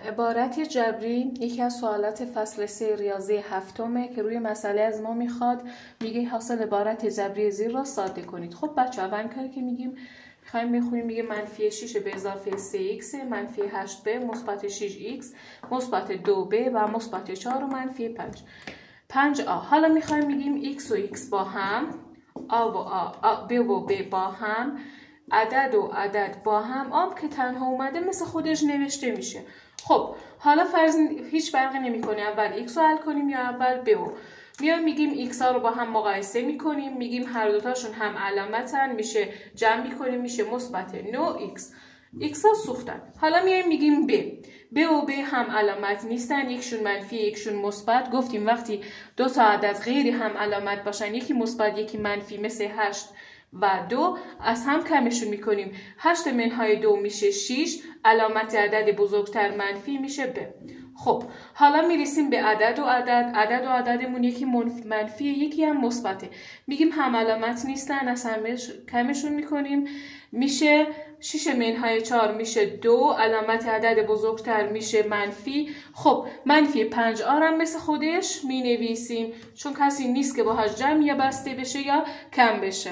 عبارت جبری یکی از سوالات فصل 3 ریاضی هفتمه که روی مسئله از ما میخواد. میگه حاصل عبارت جبری زیر را ساده کنید. خب بچه اول کاری که میخوایم میخونیم میگه منفی 6 به اضافه 3x منفی 8b مثبت 6x مثبت 2b و مثبت 4 و منفی 5a. حالا میخوایم میگیم x و x با هم، a و b و b با هم، عدد و عدد با هم، که تنها اومده مثل خودش نوشته میشه. خب حالا فرض هیچ فرقی نمیکنه اول x رو حل کنیم یا اول b رو. میایم میگیم x ها رو با هم مقایسه میکنیم، میگیم هر دوتاشون هم علامتن، میشه جمع میکنیم میشه مثبت 9x. x ها سوختن. حالا میایم میگیم b و b هم علامت نیستن، یکشون منفی یکشون مثبت. گفتیم وقتی دو تا عدد غیری هم علامت باشن، یکی مثبت یکی منفی، مثل 8 و 2، از هم کمشون میکنیم. 8 منهای 2 میشه 6، علامت عدد بزرگتر منفی میشه ب. خب حالا میرسیم به عدد و عددمون یکی منفی یکی هم مثبته. میگیم هم علامت نیستن، از هم کمشون میکنیم، میشه 6 منهای 4 میشه 2، علامت عدد بزرگتر میشه منفی. خب منفی 5 هم مثل خودش می نویسیم چون کسی نیست که باهاش جمع یا بسته بشه یا کم بشه.